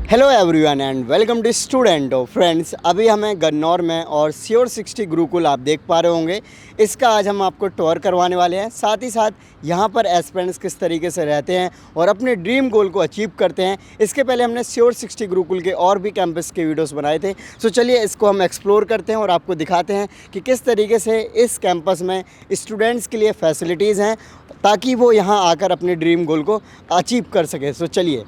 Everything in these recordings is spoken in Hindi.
Hello everyone and welcome to student of friends. अभी हमें गन्नौर में और श्योर 60 गुरुकुल आप देख पा रहे होंगे, इसका आज हम आपको टूर करवाने वाले हैं। साथ ही साथ यहाँ पर एस्पिरेंट्स किस तरीके से रहते हैं और अपने ड्रीम गोल को अचीव करते हैं। इसके पहले हमने श्योर 60 गुरुकुल के और भी कैंपस के वीडियोस बनाए थे। सो चलिए इसको हम एक्सप्लोर करते हैं और आपको दिखाते हैं कि किस तरीके से इस कैंपस में स्टूडेंट्स के लिए फैसिलिटीज़ हैं ताकि वो यहाँ आकर अपने ड्रीम गोल को अचीव कर सकें। सो चलिए।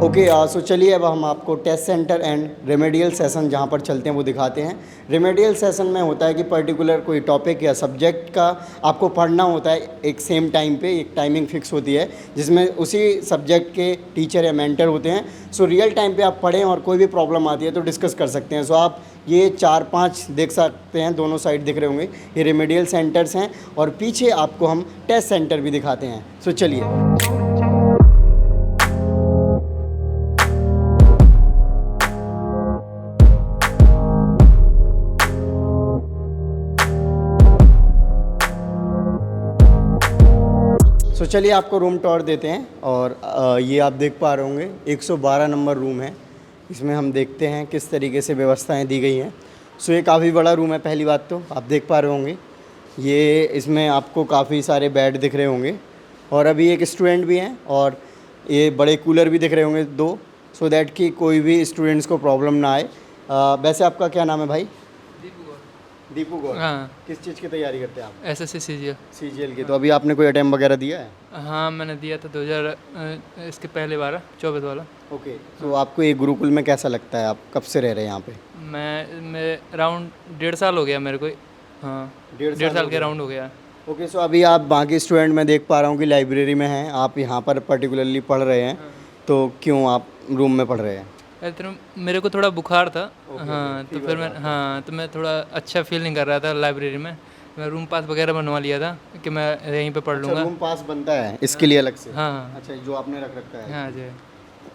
ओके सो चलिए अब हम आपको test centre and remedial session जहाँ पर चलते हैं वो दिखाते हैं। रेमेडियल सेशन में होता है कि पर्टिकुलर कोई टॉपिक या सब्जेक्ट का आपको पढ़ना होता है एक सेम टाइम पे, एक टाइमिंग फिक्स होती है जिसमें उसी सब्जेक्ट के टीचर या मेंटर होते हैं। सो रियल टाइम पे आप पढ़ें और कोई भी प्रॉब्लम आती है तो डिस्कस कर सकते हैं। सो आप ये 4-5 देख सकते हैं, दोनों साइड दिख रहे होंगे, ये रेमेडियल सेंटर्स हैं और पीछे आपको हम टेस्ट सेंटर भी दिखाते हैं। सो चलिए। सो चलिए आपको रूम टूर देते हैं और ये आप देख पा रहे होंगे 112 नंबर रूम है। इसमें हम देखते हैं किस तरीके से व्यवस्थाएं दी गई हैं। सो ये काफ़ी बड़ा रूम है। पहली बात तो आप देख पा रहे होंगे ये इसमें आपको काफ़ी सारे बेड दिख रहे होंगे और अभी एक स्टूडेंट भी हैं और ये बड़े कूलर भी दिख रहे होंगे 2, सो दैट कि कोई भी स्टूडेंट्स को प्रॉब्लम ना आए। वैसे आपका क्या नाम है भाई? दीपू गौर। हाँ, किस चीज़ की तैयारी करते हैं आप? SSC CGL. सीजीएल की। तो अभी आपने कोई अटेम्प्ट वगैरह दिया है? हाँ, मैंने दिया था 2000 इसके पहले 24 वाला। ओके। तो आपको ये गुरुकुल में कैसा लगता है? आप कब से रह रहे हैं यहाँ पे? मैं अराउंड 1.5 साल हो गया मेरे को। हाँ, 1.5 साल के राउंड हो गया। ओके। सो अभी आप बाकी स्टूडेंट मैं देख पा रहा हूँ कि लाइब्रेरी में हैं, आप यहाँ पर पर्टिकुलरली पढ़ रहे हैं। तो क्यों आप रूम में पढ़ रहे हैं? तो मेरे को थोड़ा बुखार था। हाँ, तो फिर मैं थोड़ा अच्छा फील नहीं कर रहा था लाइब्रेरी में। मैं रूम पास वगैरह बनवा लिया था कि मैं यहीं पे पढ़ लूँगा। रूम पास बनता है इसके लिए अलग से? हाँ। अच्छा, जो आपने रख रखा है। हाँ जी।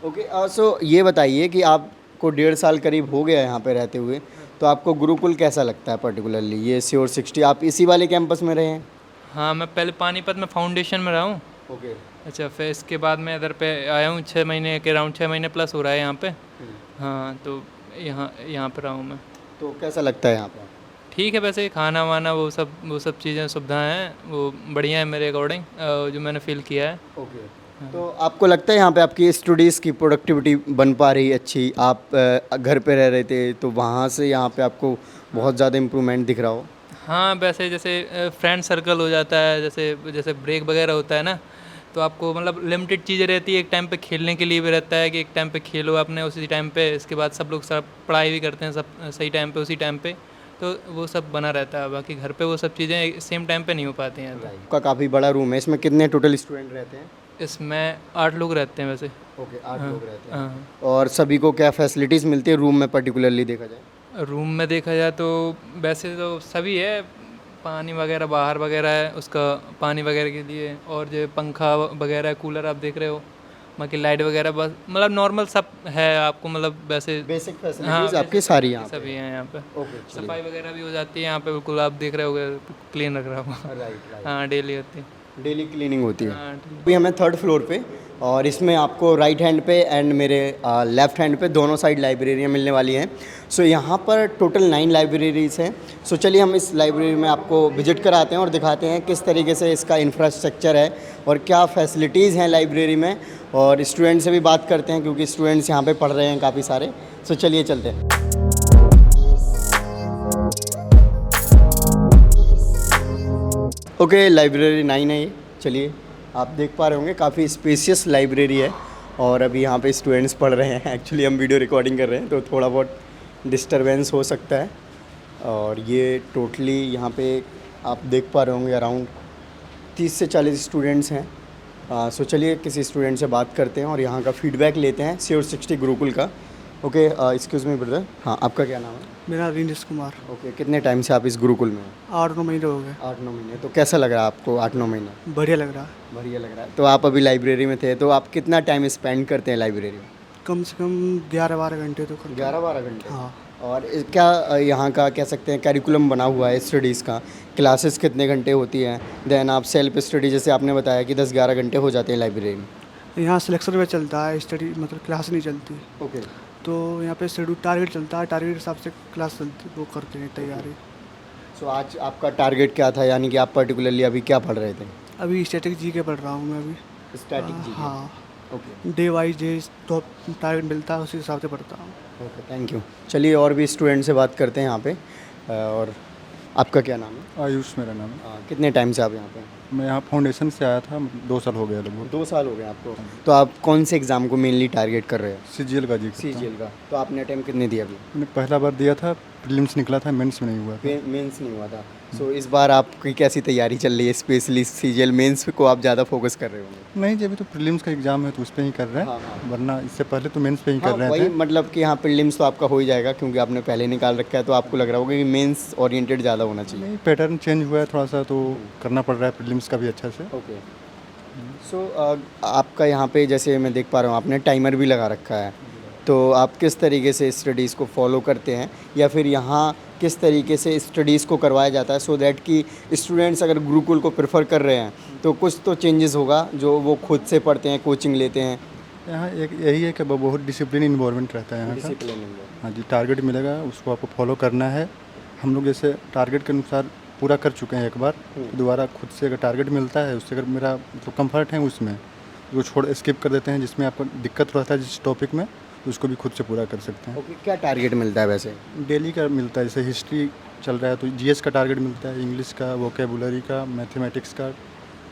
ओके। सो ये बताइए कि आपको 1.5 साल करीब हो गया यहाँ पे रहते हुए, तो आपको गुरुकुल कैसा लगता है पर्टिकुलरली? ये श्योर 60 आप इसी वाले कैंपस में रहे हैं? हाँ, मैं पहले पानीपत में फाउंडेशन में रहा हूँ। ओके। अच्छा, फिर इसके बाद मैं इधर पे आया हूँ 6 महीने के राउंड, 6 महीने प्लस हो रहा है यहाँ पे। हाँ, तो यहाँ पर रहा हूँ मैं। तो कैसा लगता है यहाँ पर? ठीक है, वैसे खाना वाना वो सब चीज़ें सुविधाएं हैं वो बढ़िया है मेरे अकॉर्डिंग, जो मैंने फील किया है। ओके। तो आपको लगता है यहाँ पे आपकी स्टडीज़ की प्रोडक्टिविटी बन पा रही है अच्छी? आप घर पे रह रहे थे तो वहाँ से यहाँ पे आपको बहुत ज़्यादा इम्प्रूवमेंट दिख रहा हो? हाँ, वैसे जैसे फ्रेंड सर्कल हो जाता है, जैसे ब्रेक वगैरह होता है ना, तो आपको मतलब लिमिटेड चीज़ें रहती है। एक टाइम पे खेलने के लिए भी रहता है कि एक टाइम पे खेलो आपने उसी टाइम पे, इसके बाद सब लोग सब पढ़ाई भी करते हैं सब सही टाइम पे उसी टाइम पे, तो वो सब बना रहता है। बाकी घर पे वो सब चीज़ें सेम टाइम पे नहीं हो पाती हैं। आपका काफ़ी बड़ा रूम है, इसमें कितने टोटल स्टूडेंट रहते हैं? इसमें 8 लोग रहते हैं वैसे। ओके, 8 लोग रहते हैं। हाँ। और सभी को क्या फैसिलिटीज़ मिलती है रूम में पर्टिकुलरली देखा जाए? रूम में देखा जाए तो वैसे तो सभी है, पानी वगैरह बाहर वगैरह है उसका, पानी वगैरह के लिए, और जो पंखा वगैरह कूलर आप देख रहे हो, बाकी लाइट वगैरह बस मतलब नॉर्मल सब है आपको, मतलब वैसे बेसिक हाँ, फैसिलिटीज़ आपकी सारी यहाँ पे? सभी हैं यहाँ पे। ओके। सफाई वगैरह भी हो जाती है यहाँ पे, बिल्कुल आप देख रहे होगे क्लीन रख रहा हूँ। राइट। हाँ, डेली होती है। डेली क्लीनिंग होती है। हाँ, अभी हमें 3rd फ्लोर पे, और इसमें आपको राइट हैंड पे एंड मेरे लेफ़्ट हैंड पे दोनों साइड लाइब्रेरियाँ मिलने वाली हैं। सो यहाँ पर टोटल 9 लाइब्रेरीज़ हैं। सो चलिए हम इस लाइब्रेरी में आपको विजिट कराते हैं और दिखाते हैं किस तरीके से इसका इंफ्रास्ट्रक्चर है और क्या फैसिलिटीज़ हैं लाइब्रेरी में, और स्टूडेंट से भी बात करते हैं क्योंकि स्टूडेंट्स यहाँ पे पढ़ रहे हैं काफ़ी सारे। सो चलिए चलते हैं। ओके, लाइब्रेरी 9 है ये। चलिए, आप देख पा रहे होंगे काफ़ी स्पेशियस लाइब्रेरी है और अभी यहाँ पे स्टूडेंट्स पढ़ रहे हैं। एक्चुअली हम वीडियो रिकॉर्डिंग कर रहे हैं तो थोड़ा बहुत डिस्टरबेंस हो सकता है। और ये टोटली यहाँ पे आप देख पा रहे होंगे अराउंड 30 से 40 स्टूडेंट्स हैं। सो चलिए किसी स्टूडेंट से बात करते हैं और यहाँ का फीडबैक लेते हैं श्योर 60 गुरुकुल का। Okay, excuse me brother. हाँ, आपका क्या नाम है? मेरा रिनीश कुमार। ओके, कितने टाइम से आप इस गुरुकुल में हैं? 8-9 महीने हो गए। 8-9 महीने। तो कैसा लग रहा है आपको 8-9 महीने? बढ़िया लग रहा है। बढ़िया लग रहा है। तो आप अभी लाइब्रेरी में थे, तो आप कितना टाइम स्पेंड करते हैं लाइब्रेरी में? कम से कम 11-12 घंटे तो करते हैं। 11-12 घंटे? हाँ। और क्या यहाँ का कह सकते हैं करिकुलम बना हुआ है स्टडीज़ का, क्लासेस कितने घंटे होती हैं, देन आप सेल्फ स्टडी जैसे आपने बताया कि 10-11 घंटे हो जाते हैं लाइब्रेरी में। यहाँ सिलेक्शन में चलता है स्टडी, मतलब क्लास नहीं चलती। ओके। तो यहाँ पे शेड्यूल टारगेट चलता है, टारगेट के हिसाब से क्लास चलती, वो करते हैं तैयारी। सो आज आपका टारगेट क्या था, यानी कि आप पर्टिकुलरली अभी क्या पढ़ रहे थे? अभी स्टैटिक जी के पढ़ रहा हूँ मैं अभी। Static G. हाँ, ओके डे वाइज डे तो टारगेट मिलता है, उसी हिसाब से पढ़ता हूँ। Okay, thank you. चलिए और भी स्टूडेंट से बात करते हैं यहाँ पे। और आपका क्या नाम है? आयुष मेरा नाम है। कितने टाइम से आप यहाँ पे हैं? मैं यहाँ फाउंडेशन से आया था, 2 साल हो गया लगभग। 2 साल हो गए आपको। तो आप कौन से एग्ज़ाम को मेनली टारगेट कर रहे हैं? सीजीएल का जी करता हूँ। सीजीएल का। तो आपने अटेम्प्ट कितने दिए अभी? मैंने पहला बार दिया था, प्रीलिम्स निकला था, मेंस में नहीं हुआ था। मेंस नहीं हुआ था। सो इस बार आपकी कैसी तैयारी चल रही है, स्पेशली सीजीएल मेंस को आप ज़्यादा फोकस कर रहे होंगे? नहीं जी, अभी तो प्रीलिम्स का एग्जाम है तो उस पर ही कर रहे हाँ, हैं, हाँ। वरना इससे पहले तो मेंस पे ही हाँ, कर रहे वही थे। मतलब कि हाँ प्रीलिम्स तो आपका हो ही जाएगा क्योंकि आपने पहले निकाल रखा है, तो आपको लग रहा होगा कि मेंस ओरिएंटेड ज़्यादा होना चाहिए। नहीं, पैटर्न चेंज हुआ है थोड़ा सा, तो करना पड़ रहा है प्रीलिम्स का भी अच्छा से। ओके। सो आपका यहाँ पे जैसे मैं देख पा रहा हूँ आपने टाइमर भी लगा रखा है, तो आप किस तरीके से स्टडीज़ को फॉलो करते हैं, या फिर यहाँ किस तरीके से स्टडीज़ को करवाया जाता है सो दैट कि स्टूडेंट्स अगर गुरुकुल को प्रेफर कर रहे हैं तो कुछ तो चेंजेस होगा जो वो खुद से पढ़ते हैं, कोचिंग लेते हैं? यहाँ एक यही है कि बहुत डिसिप्लिन इन्वॉल्वमेंट रहता है यहाँ का। डिसिप्लिन। हाँ जी, टारगेट मिलेगा, उसको आपको फॉलो करना है। हम लोग जैसे टारगेट के अनुसार पूरा कर चुके हैं एक बार, तो दोबारा खुद से अगर टारगेट मिलता है, उससे अगर मेरा मतलब कंफर्ट है उसमें, वो छोड़ स्किप कर देते हैं जिसमें आपको दिक्कत रहता है जिस टॉपिक में, तो उसको भी खुद से पूरा कर सकते हैं। ओके, क्या टारगेट मिलता है वैसे? डेली का मिलता है, जैसे हिस्ट्री चल रहा है तो जीएस का टारगेट मिलता है, इंग्लिश का, वोकेबुलरी का, मैथमेटिक्स का,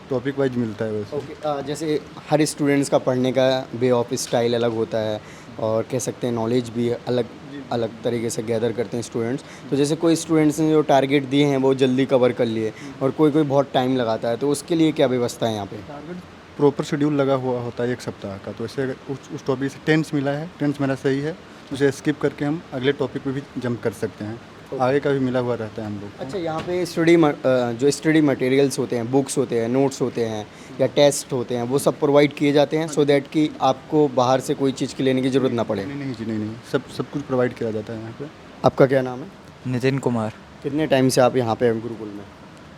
टॉपिक वाइज मिलता है वैसे। ओके। जैसे हर स्टूडेंट्स का पढ़ने का वे ऑफ स्टाइल अलग होता है और कह सकते हैं नॉलेज भी अलग अलग तरीके से गैदर करते हैं स्टूडेंट्स। तो जैसे कोई स्टूडेंट्स ने जो टारगेट दिए हैं वो जल्दी कवर कर लिए और कोई कोई बहुत टाइम लगाता है, तो उसके लिए क्या व्यवस्था है यहाँ पे? टारगेट प्रॉपर शेड्यूल लगा हुआ होता है 1 सप्ताह का, तो ऐसे अगर उस टॉपिक से टेंस मिला है, टेंस मेरा सही है, उसे स्किप करके हम अगले टॉपिक पे भी जंप कर सकते हैं, आगे का भी मिला हुआ रहता है हम लोग को। अच्छा, यहाँ पे जो स्टडी मटेरियल्स होते हैं, बुक्स होते हैं, नोट्स होते हैं या टेस्ट होते हैं, वो सब प्रोवाइड किए जाते हैं सो दैट कि आपको बाहर से कोई चीज़ की लेने की ज़रूरत ना पड़े? नहीं नहीं जी, नहीं, सब कुछ प्रोवाइड किया जाता है यहाँ पे। आपका क्या नाम है? नितिन कुमार। कितने टाइम से आप यहाँ पे हैं गुरुकुल में?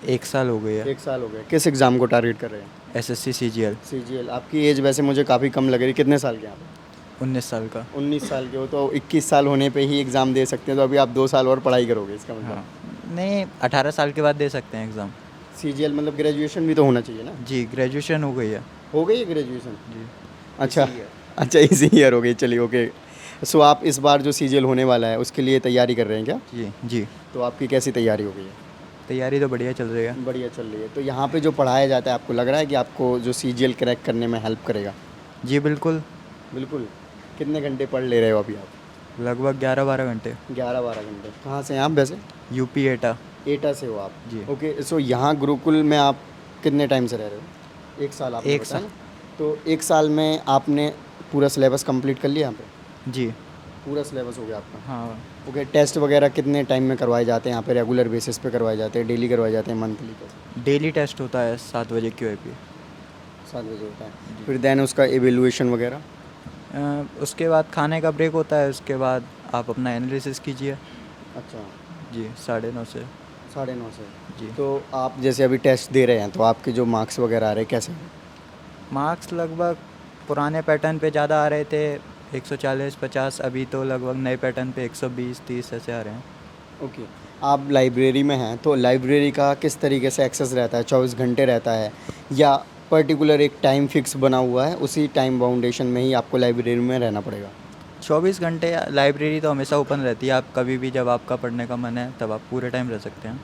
1 साल हो गई है। 1 साल हो गया। किस एग्ज़ाम को टारगेट कर रहे हैं? SSC CGL. सीजीएल। आपकी एज वैसे मुझे काफ़ी कम लग रही है, कितने साल के हैं आप? 19 साल का। 19 साल के हो तो 21 साल होने पे ही एग्ज़ाम दे सकते हैं, तो अभी आप 2 साल और पढ़ाई करोगे इसका मतलब? हाँ, नहीं 18 साल के बाद दे सकते हैं एग्ज़ाम। सीजीएल मतलब ग्रेजुएशन भी तो होना चाहिए ना? जी, ग्रेजुएशन हो गई है। हो गई है ग्रेजुएशन? जी। अच्छा अच्छा, इसी ईयर हो गई। चलिए ओके। सो आप इस बार जो सीजीएल होने वाला है उसके लिए तैयारी कर रहे हैं क्या? जी जी, तो आपकी कैसी तैयारी हो गई है? तैयारी तो बढ़िया चल रही है। बढ़िया चल रही है। तो यहाँ पे जो पढ़ाया जाता है आपको लग रहा है कि आपको जो सीजीएल क्रैक करने में हेल्प करेगा? जी बिल्कुल। बिल्कुल। कितने घंटे पढ़ ले रहे हो अभी आप? लगभग 11-12 घंटे। 11-12 घंटे। कहाँ से हैं आप वैसे? यूपी एटा। एटा से हो आप? जी। ओके। सो यहाँ गुरुकुल में आप कितने टाइम से रह रहे हो? 1 साल आपने 1 बताया साल। ना? तो 1 साल में आपने पूरा सिलेबस कंप्लीट कर लिया यहाँ पे? जी पूरा सिलेबस हो गया आपका? हाँ। ओके। टेस्ट वगैरह कितने टाइम में करवाए जाते हैं यहाँ पे? रेगुलर बेसिस पे करवाए जाते हैं, डेली करवाए जाते हैं, मंथली? डेली टेस्ट होता है 7 बजे QAP। 7 बजे होता है। फिर देन उसका एवेल्युएशन वगैरह? उसके बाद खाने का ब्रेक होता है, उसके बाद आप अपना एनालिसिस कीजिए। अच्छा। जी 9:30 से। 9:30 से? जी। तो आप जैसे अभी टेस्ट दे रहे हैं तो आपके जो मार्क्स वगैरह आ रहे हैं कैसे? मार्क्स लगभग पुराने पैटर्न पे ज़्यादा आ रहे थे, 140-50। अभी तो लगभग नए पैटर्न पे 120-30 ऐसे आ रहे हैं। ओके। आप लाइब्रेरी में हैं तो लाइब्रेरी का किस तरीके से एक्सेस रहता है? 24 घंटे रहता है या पर्टिकुलर एक टाइम फिक्स बना हुआ है, उसी टाइम बाउंडेशन में ही आपको लाइब्रेरी में रहना पड़ेगा? 24 घंटे लाइब्रेरी तो हमेशा ओपन रहती है, आप कभी भी जब आपका पढ़ने का मन है तब आप पूरे टाइम रह सकते हैं।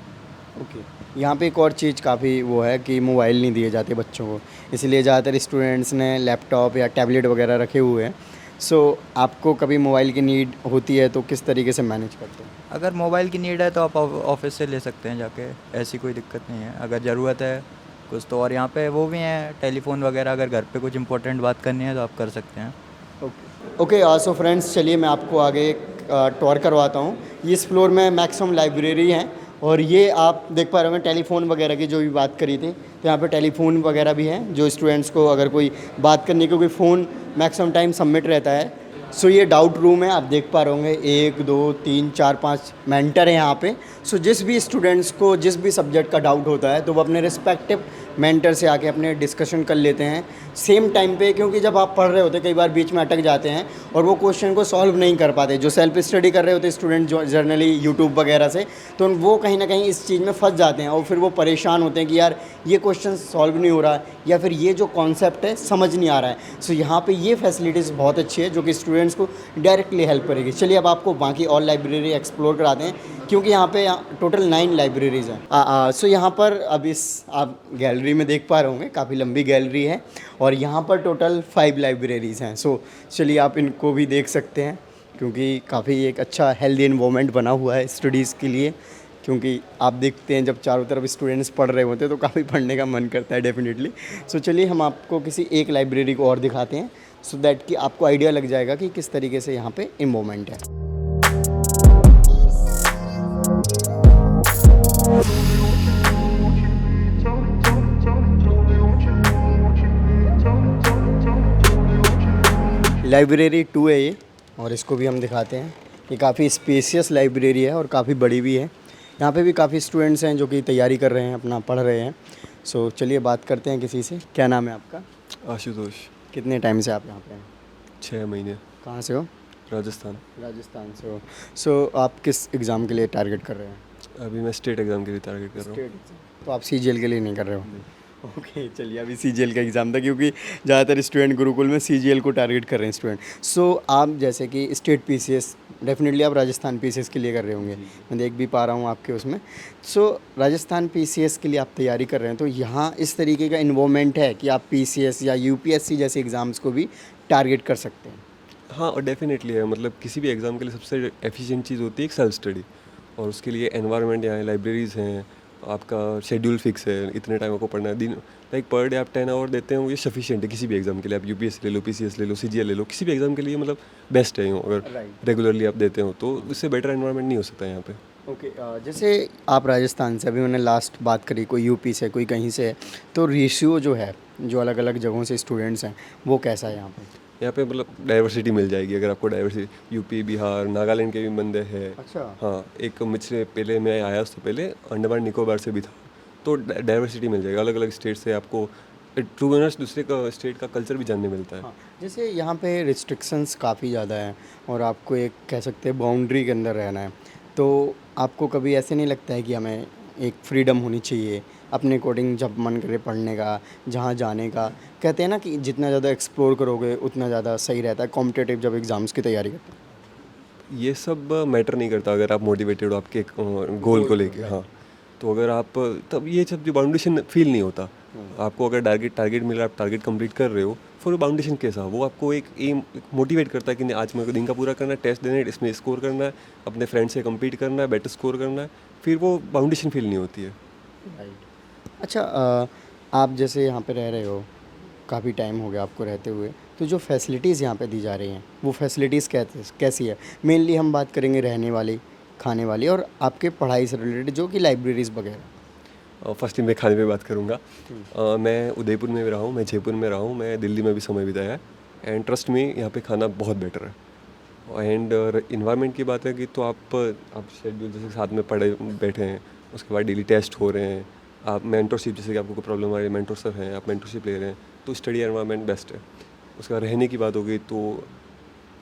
ओके। यहाँ पे एक और चीज़ काफ़ी वो है कि मोबाइल नहीं दिए जाते बच्चों को, इसलिए ज़्यादातर स्टूडेंट्स ने लैपटॉप या टैबलेट वगैरह रखे हुए हैं। सो आपको कभी मोबाइल की नीड होती है तो किस तरीके से मैनेज करते हैं? अगर मोबाइल की नीड है तो आप ऑफिस से ले सकते हैं जाके, ऐसी कोई दिक्कत नहीं है। अगर ज़रूरत है कुछ तो, और यहाँ पे वो भी हैं टेलीफोन वगैरह, अगर घर पे कुछ इंपॉर्टेंट बात करनी है तो आप कर सकते हैं। ओके। सो फ्रेंड्स, चलिए मैं आपको आगे टूर करवाता हूँ। इस फ्लोर में मैक्सिमम लाइब्रेरी हैं और ये आप देख पा रहे होंगे टेलीफोन वगैरह की जो भी बात करी थी, तो यहाँ पे टेलीफोन वगैरह भी हैं जो स्टूडेंट्स को अगर कोई बात करनी, क्योंकि फ़ोन मैक्सिमम टाइम सबमिट रहता है सो ये डाउट रूम है, आप देख पा रहे होंगे 1 2 3 4 5 मेंटर हैं यहाँ पे। सो जिस भी स्टूडेंट्स को जिस भी सब्जेक्ट का डाउट होता है तो वो अपने रिस्पेक्टिव मेंटर से आके अपने डिस्कशन कर लेते हैं सेम टाइम पे, क्योंकि जब आप पढ़ रहे होते कई बार बीच में अटक जाते हैं और वो क्वेश्चन को सॉल्व नहीं कर पाते। जो सेल्फ स्टडी कर रहे होते स्टूडेंट जो जनरली यूट्यूब वगैरह से, तो वो कहीं ना कहीं इस चीज़ में फंस जाते हैं और फिर वो परेशान होते हैं कि यार ये क्वेश्चन सॉल्व नहीं हो रहा है या फिर ये जो कॉन्सेप्ट है समझ नहीं आ रहा है। सो यहाँ पे ये फैसिलिटीज़ बहुत अच्छी है जो कि स्टूडेंट्स को डायरेक्टली हेल्प करेगी। चलिए अब आपको बाकी और लाइब्रेरी एक्सप्लोर कराते हैं, क्योंकि यहाँ पे टोटल 9 लाइब्रेरीज़ हैं। सो यहाँ पर अब इस आप गैलरी में देख पा रहे होंगे काफ़ी लंबी गैलरी है और यहाँ पर टोटल 5 लाइब्रेरीज़ हैं। सो चलिए आप इनको भी देख सकते हैं, क्योंकि काफ़ी एक अच्छा हेल्दी इन्वायरमेंट बना हुआ है स्टडीज़ के लिए। क्योंकि आप देखते हैं जब चारों तरफ स्टूडेंट्स पढ़ रहे होते हैं तो काफ़ी पढ़ने का मन करता है डेफिनेटली। सो चलिए हम आपको किसी एक लाइब्रेरी को और दिखाते हैं, सो दैट कि आपको आइडिया लग जाएगा कि किस तरीके से यहाँ पे इन्वॉल्वमेंट है। लाइब्रेरी 2 है ये, और इसको भी हम दिखाते हैं। ये काफ़ी स्पेशियस लाइब्रेरी है और काफ़ी बड़ी भी है। यहाँ पे भी काफ़ी स्टूडेंट्स हैं जो कि तैयारी कर रहे हैं, अपना पढ़ रहे हैं। सो चलिए बात करते हैं किसी से। क्या नाम है आपका? आशुतोष। कितने टाइम से आप यहाँ पे हैं? 6 महीने। कहाँ से हो? राजस्थान। राजस्थान से हो। सो आप किस एग्ज़ाम के लिए टारगेट कर रहे हैं? अभी मैं स्टेट एग्ज़ाम के लिए टारगेट कर रहा हूँ। State exam. तो आप सीजीएल के लिए नहीं कर रहे हो? ओके चलिए, अभी सीजीएल का एग्ज़ाम था, क्योंकि ज़्यादातर स्टूडेंट गुरुकुल में सीजीएल को टारगेट कर रहे हैं स्टूडेंट। सो आप जैसे कि स्टेट पीसीएस, डेफिनेटली आप राजस्थान पीसीएस के लिए कर रहे होंगे, मैं देख भी पा रहा हूँ आपके उसमें। सो राजस्थान पीसीएस के लिए आप तैयारी कर रहे हैं, तो यहाँ इस तरीके का इन्वॉल्वमेंट है कि आप पीसीएस या यूपीएससी जैसे एग्ज़ाम्स को भी टारगेट कर सकते हैं? हाँ, और डेफिनेटली है, मतलब किसी भी एग्ज़ाम के लिए सबसे एफिशिएंट चीज़ होती है एक सेल्फ स्टडी, और उसके लिए एनवायरनमेंट यहाँ है, लाइब्रेरीज़ हैं, आपका शेड्यूल फिक्स है, इतने टाइम आपको पढ़ना है। दिन लाइक पर डे आप 10 आवर देते हैं, वो ये सफिशिएंट है किसी भी एग्ज़ाम के लिए। आप यूपीएससी ले लो, पीसीएस ले लो, सीजीएल ले लो, किसी भी एग्ज़ाम के लिए मतलब बेस्ट है यूँ, अगर रेगुलरली आप देते हो तो इससे बेटर एनवायरनमेंट नहीं हो सकता यहाँ पे। ओके जैसे आप राजस्थान से, अभी मैंने लास्ट बात करी, कोई यूपी से कोई कहीं से है, तो रेशियो जो है जो अलग अलग जगहों से स्टूडेंट्स हैं वो कैसा है यहाँ पे? यहाँ पे मतलब डाइवर्सिटी मिल जाएगी, अगर आपको डाइवर्सिटी यूपी, बिहार, नागालैंड के भी बंदे हैं। अच्छा। हाँ, एक मुझसे पहले मैं आया, उससे पहले अंडमान निकोबार से भी था, तो डाइवर्सिटी मिल जाएगी। अलग अलग स्टेट से आपको टू ऑनेस्ट दूसरे का स्टेट का कल्चर भी जानने मिलता है। हाँ, जैसे यहाँ पे रिस्ट्रिक्शंस काफ़ी ज़्यादा हैं और आपको एक कह सकते हैं बाउंड्री के अंदर रहना है, तो आपको कभी ऐसे नहीं लगता है कि हमें एक फ्रीडम होनी चाहिए अपने अकॉर्डिंग, जब मन करे पढ़ने का, जहाँ जाने का? कहते हैं ना कि जितना ज़्यादा एक्सप्लोर करोगे उतना ज़्यादा सही रहता है कॉम्पिटिटिव जब एग्ज़ाम्स की तैयारी करते हैं। ये सब मैटर नहीं करता अगर आप मोटिवेटेड हो आपके गोल को लेके। हाँ, तो अगर आप तब ये सब जो बाउंडेशन फील नहीं होता आपको। अगर टारगेट मिला, आप टारगेट कंप्लीट कर रहे हो, फिर बाउंडेशन कैसा, वो आपको एक एम मोटिवेट करता है कि नहीं, आज मेरे को दिन का पूरा करना है, टेस्ट देना है, इसमें स्कोर करना है, अपने फ्रेंड से कम्पीट करना है, बेटर स्कोर करना है, फिर वो बाउंडेशन फील नहीं होती है। राइट। अच्छा आप जैसे यहाँ पे रह रहे हो, काफ़ी टाइम हो गया आपको रहते हुए, तो जो फैसिलिटीज़ यहाँ पे दी जा रही हैं वो फैसिलिटीज़ कैसी है? मेनली हम बात करेंगे रहने वाली, खाने वाली, और आपके पढ़ाई से रिलेटेड जो कि लाइब्रेरीज़ वगैरह। फर्स्टली मैं खाने पे बात करूँगा। मैं उदयपुर में भी रहा हूँ, मैं जयपुर में रहा हूँ, मैं दिल्ली में भी समय बिताया है, एंड ट्रस्ट में यहाँ पे खाना बहुत बेटर है। एंड इन्वायरमेंट की बात है कि तो आप शेड्यूल जैसे साथ में पढ़े बैठे हैं, उसके बाद डेली टेस्ट हो रहे हैं, आप मेंटरशिप, जैसे कि आपको कोई प्रॉब्लम आ रही है, मेंटर सर हैं, आप मेंटरशिप ले रहे हैं, तो स्टडी एनवायरनमेंट बेस्ट है। उसका रहने की बात हो गई तो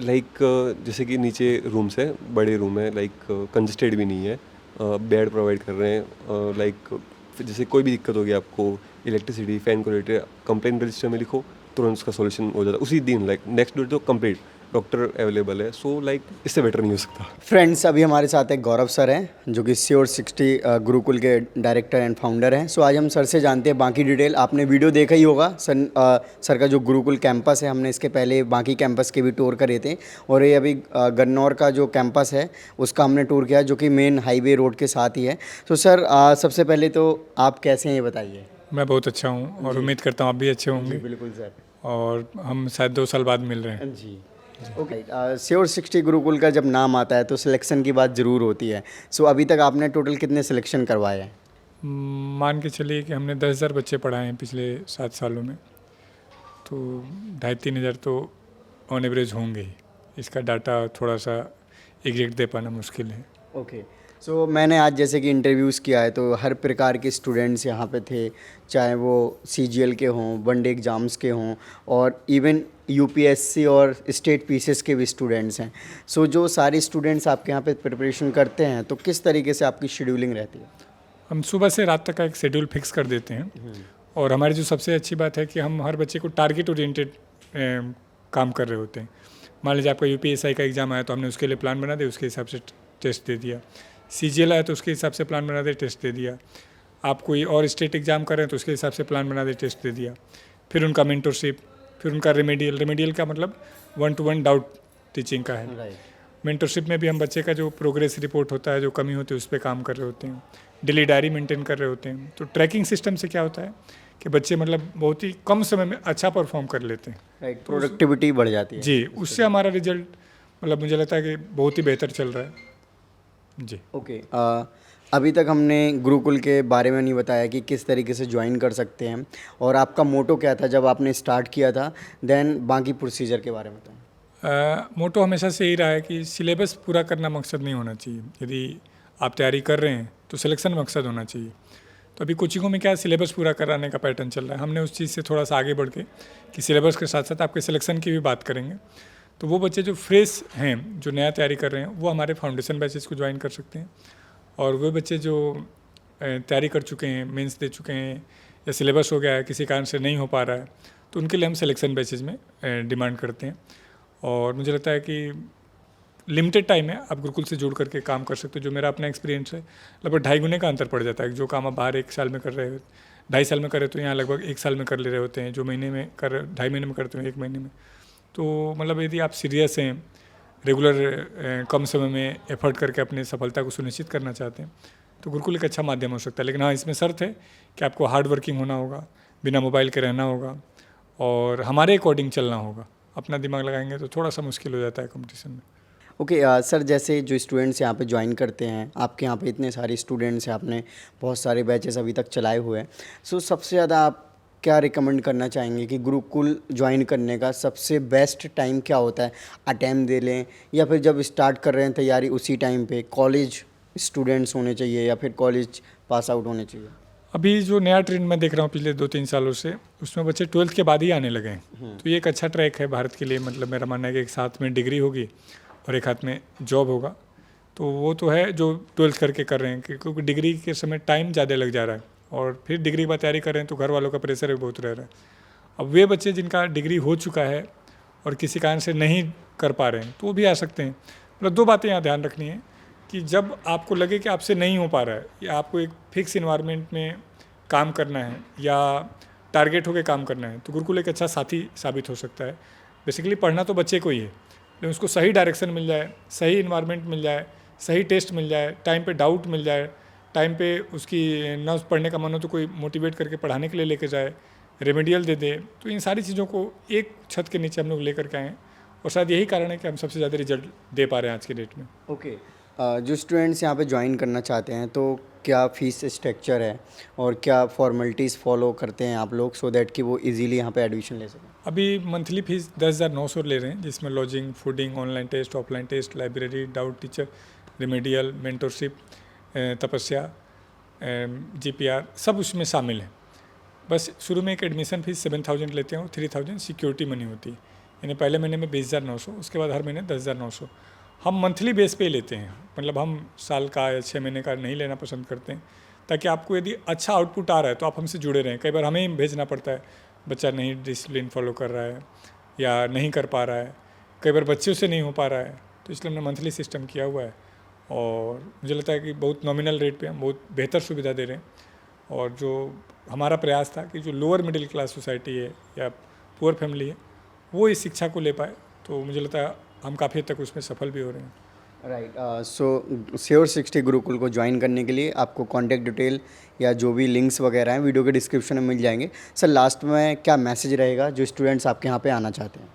लाइक जैसे कि नीचे रूम्स है, बड़े रूम है, लाइक कंजस्टेड भी नहीं है, बेड प्रोवाइड कर रहे हैं। लाइक जैसे कोई भी दिक्कत होगी आपको, इलेक्ट्रिसिटी, फैन को रिलेटेड, कंप्लेंट रजिस्टर में लिखो, तुरंत उसका सॉल्यूशन हो जाता है उसी दिन, लाइक नेक्स्ट डे तो कंप्लीट डॉक्टर अवेलेबल है। सो लाइक इससे बेटर नहीं हो सकता। फ्रेंड्स अभी हमारे साथ एक गौरव सर हैं जो कि श्योर 60 गुरुकुल के डायरेक्टर एंड फाउंडर हैं। सो आज हम सर से जानते हैं बाकी डिटेल। आपने वीडियो देखा ही होगा सर का जो गुरुकुल कैंपस है, हमने इसके पहले बाकी कैंपस के भी टूर करे थे, और ये अभी गन्नौर का जो कैंपस है उसका हमने टूर किया जो कि मेन हाईवे रोड के साथ ही है। तो सर सबसे पहले तो आप कैसे हैं ये बताइए। मैं बहुत अच्छा हूँ और उम्मीद करता हूँ आप भी अच्छे होंगे। बिल्कुल सर। और हम शायद 2 साल बाद मिल रहे हैं। जी ओके। श्योर 60 गुरुकुल का जब नाम आता है तो सिलेक्शन की बात ज़रूर होती है। सो अभी तक आपने टोटल कितने सिलेक्शन करवाए हैं? मान के चलिए कि हमने 10,000 बच्चे पढ़ाए हैं पिछले 7 सालों में, तो 2,500-3,000 तो ऑन एवरेज होंगे ही इसका डाटा थोड़ा सा एग्जैक्ट दे पाना मुश्किल है। ओके, सो मैंने आज जैसे कि इंटरव्यूज़ किया है तो हर प्रकार के स्टूडेंट्स यहाँ पे थे, चाहे वो सीजीएल के हों, वनडे एग्ज़ाम्स के हों और इवन यूपीएससी और स्टेट पीसीएस के भी स्टूडेंट्स हैं। सो जो सारे स्टूडेंट्स आपके यहाँ पे प्रिपरेशन करते हैं तो किस तरीके से आपकी शेड्यूलिंग रहती है? हम सुबह से रात तक का एक शेड्यूल फिक्स कर देते हैं और हमारी जो सबसे अच्छी बात है कि हम हर बच्चे को टारगेट ओरिएंटेड काम कर रहे होते हैं। मान लीजिए आपका यूपीएससी का एग्ज़ाम आया तो हमने उसके लिए प्लान बना दिया, उसके हिसाब से टेस्ट दे दिया। सीजीएल आया तो उसके हिसाब से प्लान बना दे, टेस्ट दे दिया। आप कोई और स्टेट एग्ज़ाम कर रहे हैं तो उसके हिसाब से प्लान बना दे, टेस्ट दे दिया। फिर उनका मेंटरशिप, फिर उनका रेमेडियल का मतलब 1-to-1 डाउट टीचिंग का है। मेंटरशिप में भी हम बच्चे का जो प्रोग्रेस रिपोर्ट होता है, जो कमी होती है उस पर काम कर रहे होते हैं। डेली डायरी मेंटेन कर रहे होते हैं। तो ट्रैकिंग सिस्टम से क्या होता है कि बच्चे मतलब बहुत ही कम समय में अच्छा परफॉर्म कर लेते हैं। राइट, प्रोडक्टिविटी बढ़ जाती है जी, उससे हमारा रिजल्ट मतलब मुझे लगता है कि बहुत ही बेहतर चल रहा है जी। ओके, अभी तक हमने गुरुकुल के बारे में नहीं बताया कि किस तरीके से ज्वाइन कर सकते हैं और आपका मोटो क्या था जब आपने स्टार्ट किया था, देन बाकी प्रोसीजर के बारे में बताएं। मोटो हमेशा से ही रहा है कि सिलेबस पूरा करना मकसद नहीं होना चाहिए। यदि आप तैयारी कर रहे हैं तो सिलेक्शन मकसद होना चाहिए। तो अभी कोचिंगों में क्या सिलेबस पूरा कराने का पैटर्न चल रहा है। हमने उस चीज़ से थोड़ा सा आगे बढ़ के कि सिलेबस के साथ साथ आपके सिलेक्शन की भी बात करेंगे। तो वो बच्चे जो फ्रेश हैं, जो नया तैयारी कर रहे हैं, वो हमारे फाउंडेशन बैचेस को ज्वाइन कर सकते हैं। और वो बच्चे जो तैयारी कर चुके हैं, मेंस दे चुके हैं या सिलेबस हो गया है, किसी कारण से नहीं हो पा रहा है, तो उनके लिए हम सिलेक्शन बैचेज में डिमांड करते हैं। और मुझे लगता है कि लिमिटेड टाइम है, आप गुरुकुल से जुड़ करके काम कर सकते हो। जो मेरा अपना एक्सपीरियंस है, लगभग 2.5 गुने का अंतर पड़ जाता है। जो काम आप बाहर 1 साल में कर रहे हो, 2.5 साल में कर रहे हो, तो यहाँ लगभग 1 साल में कर ले रहे होते हैं। जो महीने में कर 2.5 महीने में करते हो, 1 महीने में। तो मतलब यदि आप सीरियस हैं, रेगुलर कम समय में एफर्ट करके अपनी सफलता को सुनिश्चित करना चाहते हैं, तो गुरुकुल एक अच्छा माध्यम हो सकता है। लेकिन हाँ, इसमें शर्त है कि आपको हार्ड वर्किंग होना होगा, बिना मोबाइल के रहना होगा और हमारे अकॉर्डिंग चलना होगा। अपना दिमाग लगाएंगे तो थोड़ा सा मुश्किल हो जाता है कंपटीशन में। ओके, सर जैसे जो स्टूडेंट्स यहाँ पे ज्वाइन करते हैं, आपके यहाँ पे इतने सारे स्टूडेंट्स हैं, आपने बहुत सारे बैचेस अभी तक चलाए हुए हैं, सो सबसे ज़्यादा आप क्या रिकमेंड करना चाहेंगे कि गुरुकुल ज्वाइन करने का सबसे बेस्ट टाइम क्या होता है? अटेम्प्ट दे लें या फिर जब स्टार्ट कर रहे हैं तैयारी उसी टाइम पे कॉलेज स्टूडेंट्स होने चाहिए या फिर कॉलेज पास आउट होने चाहिए? अभी जो नया ट्रेंड मैं देख रहा हूँ पिछले 2-3 सालों से, उसमें बच्चे 12th के बाद ही आने लगे हैं। तो ये एक अच्छा ट्रैक है भारत के लिए। मतलब मेरा मानना है कि एक साथ में डिग्री होगी और एक हाथ में जॉब होगा। तो वो तो है जो 12th करके कर रहे हैं, क्योंकि डिग्री के समय टाइम ज़्यादा लग जा रहा है और फिर डिग्री के बाद तैयारी कर रहे हैं तो घर वालों का प्रेशर भी बहुत रह रहा है। अब वे बच्चे जिनका डिग्री हो चुका है और किसी कारण से नहीं कर पा रहे हैं तो वो भी आ सकते हैं। मतलब 2 बातें यहाँ ध्यान रखनी है कि जब आपको लगे कि आपसे नहीं हो पा रहा है या आपको एक फिक्स इन्वायरमेंट में काम करना है या टारगेट होकर काम करना है, तो गुरुकुल एक अच्छा साथी साबित हो सकता है। बेसिकली पढ़ना तो बच्चे को ही है, लेकिन उसको सही डायरेक्शन मिल जाए, सही इन्वायरमेंट मिल जाए, सही टेस्ट मिल जाए, टाइम पे डाउट मिल जाए, टाइम पे उसकी न पढ़ने का मन हो तो कोई मोटिवेट करके पढ़ाने के लिए लेके जाए, रेमेडियल दे दे। तो इन सारी चीज़ों को एक छत के नीचे हम लोग लेकर के आए और शायद यही कारण है कि हम सबसे ज़्यादा रिजल्ट दे पा रहे हैं आज के डेट में। ओके, जो स्टूडेंट्स यहाँ पे ज्वाइन करना चाहते हैं तो क्या फ़ीस स्ट्रक्चर है और क्या फॉर्मेलिटीज़ फॉलो करते हैं आप लोग सो दैट कि वो इजीली यहाँ पे एडमिशन ले सकें? अभी मंथली फीस 10,900 ले रहे हैं, जिसमें lodging, fooding, online test, offline test, library, doubt teacher, remedial, mentorship, तपस्या, GPR सब उसमें शामिल है। बस शुरू में एक एडमिशन फीस 7,000 लेते हैं और 3,000 सिक्योरिटी मनी होती है। यानी पहले महीने में 20,900, उसके बाद हर महीने 10,900। हम मंथली बेस पे लेते हैं, मतलब हम साल का या 6 महीने का नहीं लेना पसंद करते हैं, ताकि आपको यदि अच्छा आउटपुट आ रहा है तो आप हमसे जुड़े रहें। कई बार हमें ही भेजना पड़ता है, बच्चा नहीं डिसिप्लिन फॉलो कर रहा है या नहीं कर पा रहा है, कई बार बच्चों से नहीं हो पा रहा है, तो इसलिए हमने मंथली सिस्टम किया हुआ है। और मुझे लगता है कि बहुत नॉमिनल रेट पे हम बहुत बेहतर सुविधा दे रहे हैं। और जो हमारा प्रयास था कि जो लोअर मिडिल क्लास सोसाइटी है या पुअर फैमिली है वो इस शिक्षा को ले पाए, तो मुझे लगता है हम काफ़ी हद तक उसमें सफल भी हो रहे हैं। राइट, सो श्योर 60 गुरुकुल को ज्वाइन करने के लिए आपको कॉन्टैक्ट डिटेल या जो भी लिंक्स वगैरह हैं वीडियो के डिस्क्रिप्शन में मिल जाएंगे। सर लास्ट में क्या मैसेज रहेगा जो स्टूडेंट्स आपके यहाँ पे आना चाहते हैं?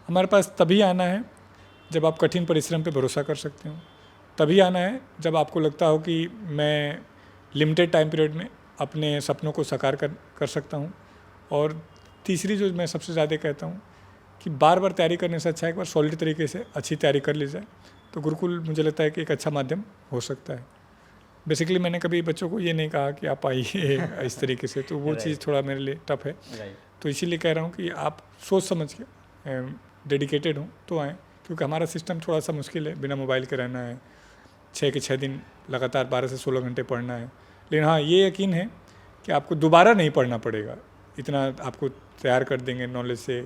हमारे पास तभी आना है जब आप कठिन परिश्रम पे भरोसा कर सकते हो, तभी आना है जब आपको लगता हो कि मैं लिमिटेड टाइम पीरियड में अपने सपनों को साकार कर सकता हूँ। और तीसरी जो मैं सबसे ज़्यादा कहता हूँ कि बार बार तैयारी करने से अच्छा है एक बार सॉलिड तरीके से अच्छी तैयारी कर ली जाए, तो गुरुकुल मुझे लगता है कि एक अच्छा माध्यम हो सकता है। बेसिकली मैंने कभी बच्चों को ये नहीं कहा कि आप आइए इस तरीके से, तो वो चीज़ थोड़ा मेरे लिए टफ है। तो इसीलिए कह रहा हूँ कि आप सोच समझ के डेडिकेटेड हो तो आएँ, क्योंकि हमारा सिस्टम थोड़ा सा मुश्किल है, बिना मोबाइल के रहना है, 6 के 6 दिन लगातार 12 से 16 घंटे पढ़ना है। लेकिन हाँ, ये यकीन है कि आपको दोबारा नहीं पढ़ना पड़ेगा, इतना आपको तैयार कर देंगे नॉलेज से,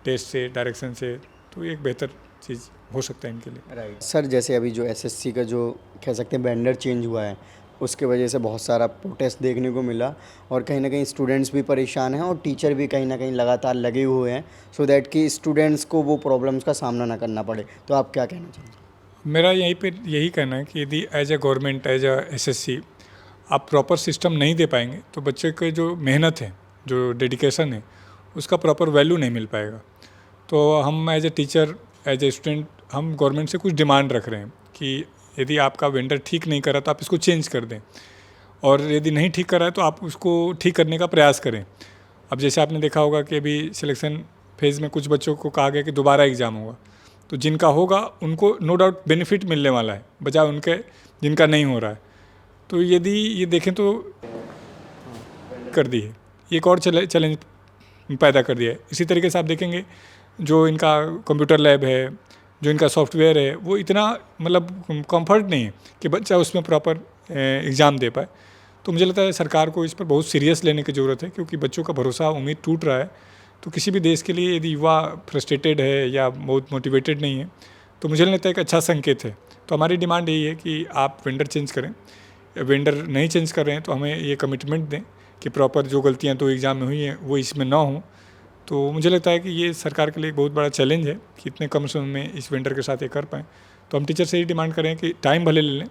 टेस्ट से, डायरेक्शन से, तो एक बेहतर चीज़ हो सकता है इनके लिए। राइट सर, जैसे अभी जो एसएससी का जो कह सकते हैं वेंडर चेंज हुआ है, उसके वजह से बहुत सारा प्रोटेस्ट देखने को मिला और कहीं ना कहीं स्टूडेंट्स भी परेशान हैं और टीचर भी कहीं ना कहीं लगातार लगे हुए हैं सो दैट कि स्टूडेंट्स को वो प्रॉब्लम्स का सामना ना करना पड़े। तो आप क्या कहना चाहेंगे? मेरा यही कहना है कि यदि as a government, as a SSC आप प्रॉपर सिस्टम नहीं दे पाएंगे तो बच्चे के जो मेहनत है, जो डेडिकेशन है, उसका प्रॉपर वैल्यू नहीं मिल पाएगा। तो हम as a teacher, as a student, हम गवर्नमेंट से कुछ डिमांड रख रहे हैं कि यदि आपका वेंडर ठीक नहीं करा तो आप इसको चेंज कर दें, और यदि नहीं ठीक करा है तो आप उसको ठीक करने का प्रयास करें। अब जैसे आपने देखा होगा कि अभी सिलेक्शन फेज़ में कुछ बच्चों को कहा गया कि दोबारा एग्ज़ाम होगा, तो जिनका होगा उनको नो डाउट बेनिफिट मिलने वाला है, बजाय उनके जिनका नहीं हो रहा है। तो यदि ये देखें तो कर दी है, एक और चैलेंज पैदा कर दिया है। इसी तरीके से आप देखेंगे जो इनका कंप्यूटर लैब है, जो इनका सॉफ्टवेयर है, वो इतना मतलब कंफर्ट नहीं है कि बच्चा उसमें प्रॉपर एग्ज़ाम दे पाए। तो मुझे लगता है सरकार को इस पर बहुत सीरियस लेने की ज़रूरत है, क्योंकि बच्चों का भरोसा, उम्मीद टूट रहा है। तो किसी भी देश के लिए यदि युवा फ्रस्ट्रेटेड है या बहुत मोटिवेटेड नहीं है, तो मुझे लगता है एक अच्छा संकेत है। तो हमारी डिमांड यही है कि आप वेंडर चेंज करें। वेंडर नहीं चेंज कर रहे हैं तो हमें ये कमिटमेंट दें कि प्रॉपर जो गलतियाँ तो एग्ज़ाम में हुई हैं वो इसमें ना हों। तो मुझे लगता है कि ये सरकार के लिए एक बहुत बड़ा चैलेंज है कि इतने कम समय में इस वेंडर के साथ ये कर पाएँ। तो हम टीचर से ही डिमांड करें कि टाइम भले ले लें,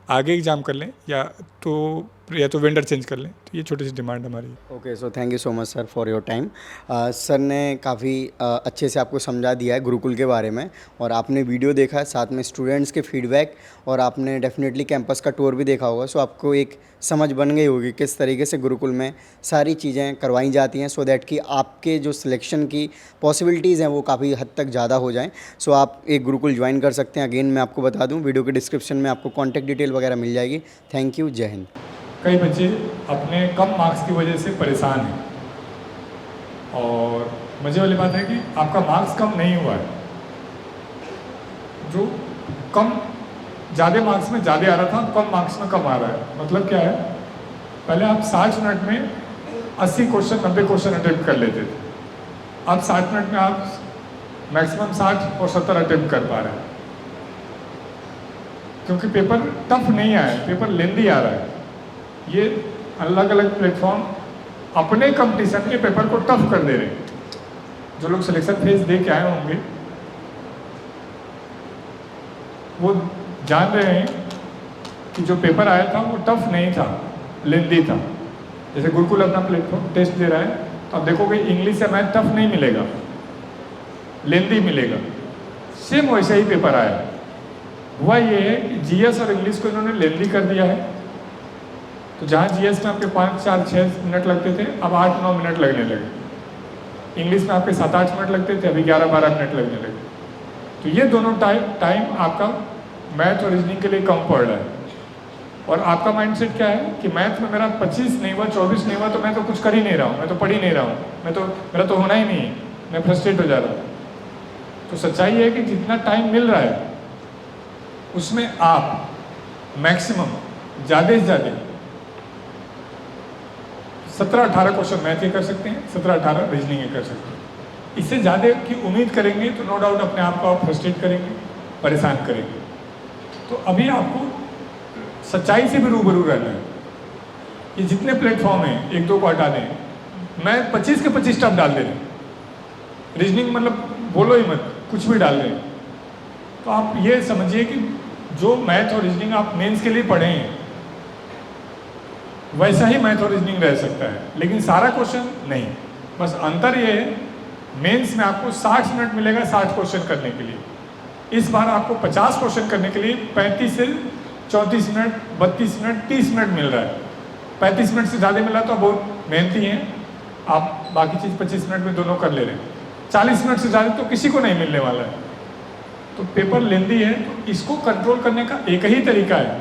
आगे एग्ज़ाम कर लें, या तो वेंडर चेंज कर लें। तो ये छोटी सी डिमांड हमारी है। Okay, so thank you so much sir for your time. Sir ने काफ़ी अच्छे से आपको समझा दिया है गुरुकुल के बारे में, और आपने वीडियो देखा है, साथ में स्टूडेंट्स के फीडबैक, और आपने डेफिनेटली कैंपस का टूर भी देखा होगा। सो आपको एक समझ बन गई होगी किस तरीके से गुरुकुल में सारी चीज़ें करवाई जाती हैं सो दैट कि आपके जो सिलेक्शन की पॉसिबिलिटीज़ हैं वो काफ़ी हद तक ज़्यादा हो जाएं। सो आप एक गुरुकुल ज्वाइन कर सकते हैं। अगेन मैं आपको बता दूं, वीडियो के डिस्क्रिप्शन में आपको कॉन्टैक्ट डिटेल वगैरह मिल जाएगी। थैंक यू, जय हिंद। कई बच्चे अपने कम मार्क्स की वजह से परेशान हैं, और मज़े वाली बात है कि आपका मार्क्स कम नहीं हुआ है। जो कम ज़्यादा मार्क्स में ज़्यादा आ रहा था, कम मार्क्स में कम आ रहा है। मतलब क्या है, पहले आप 60 मिनट में 80 क्वेश्चन, 90 क्वेश्चन अटेम्प्ट कर लेते थे। अब 60 मिनट में आप मैक्सिमम 60 और 70 अटेम्प्ट कर पा रहे हैं, क्योंकि पेपर टफ नहीं आया है, पेपर लेंदी आ रहा है। ये अलग अलग प्लेटफॉर्म अपने कंपटीशन के पेपर को टफ कर दे रहे हैं। जो लोग सिलेक्शन फेज दे के आए होंगे वो जान रहे हैं कि जो पेपर आया था वो टफ नहीं था, लेंदी था। जैसे गुरुकुल अपना प्लेटफॉर्म टेस्ट दे रहा है, तो आप देखोगे इंग्लिश या मैथ टफ नहीं मिलेगा, लेंदी मिलेगा। सेम वैसे ही पेपर आया। हुआ ये है कि जीएस और इंग्लिश को इन्होंने लेंदी कर दिया है। तो जहाँ जीएस में आपके 5, 4, 6 मिनट लगते थे, अब 8, 9 मिनट लगने लगे। इंग्लिश में आपके 7, 8 मिनट लगते थे, अभी 11, 12 मिनट लगने लगे। तो ये दोनों टाइम आपका मैथ और रीजनिंग के लिए कम पड़ रहा है। और आपका माइंडसेट क्या है कि मैथ में मेरा 25 नहीं हुआ, 24 नहीं हुआ, तो मैं तो कुछ कर ही नहीं रहा हूँ, मैं तो पढ़ ही नहीं रहा हूँ, मेरा तो होना ही नहीं है, मैं फ्रस्ट्रेट हो जा रहा हूँ। तो सच्चाई है कि जितना टाइम मिल रहा है उसमें आप मैक्सिमम ज़्यादा से ज़्यादा 17-18 क्वेश्चन मैथ के कर सकते हैं, 17-18 रीजनिंग के कर सकते हैं। इससे ज़्यादा की उम्मीद करेंगे तो नो डाउट अपने आप को आप फ्रस्ट्रेट करेंगे, परेशान करेंगे। तो अभी आपको सच्चाई से भी रूबरू रहना है। ये जितने प्लेटफॉर्म हैं, 1-2 को हटा दें, मैं 25 के 25 टफ डाल दे रहे हैं। रीजनिंग मतलब बोलो ही मत, कुछ भी डाल दें। तो आप ये समझिए कि जो मैथ और रीजनिंग आप मेंस के लिए पढ़े हैं वैसा ही मैथ और रीजनिंग रह सकता है, लेकिन सारा क्वेश्चन नहीं। बस अंतर ये है, मेंस में आपको 60 मिनट मिलेगा 60 क्वेश्चन करने के लिए। इस बार आपको 50 क्वेश्चन करने के लिए 35 से 34 मिनट, 32 मिनट, 30 मिनट मिल रहा है। 35 मिनट से ज़्यादा मिला तो बहुत मेहनती हैं आप, बाकी चीज़ 25 मिनट में दोनों कर ले रहे हैं। 40 मिनट से ज़्यादा तो किसी को नहीं मिलने वाला है। तो पेपर लेंदी है, तो इसको कंट्रोल करने का एक ही तरीका है,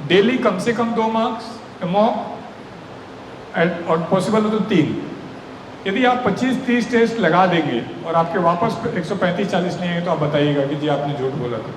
डेली कम से कम 2 मार्क्स मॉक और पॉसिबल हो तो 3। यदि आप 25-30 टेस्ट लगा देंगे और आपके वापस 135-40 नहीं आएंगे तो आप बताइएगा कि जी आपने झूठ बोला था।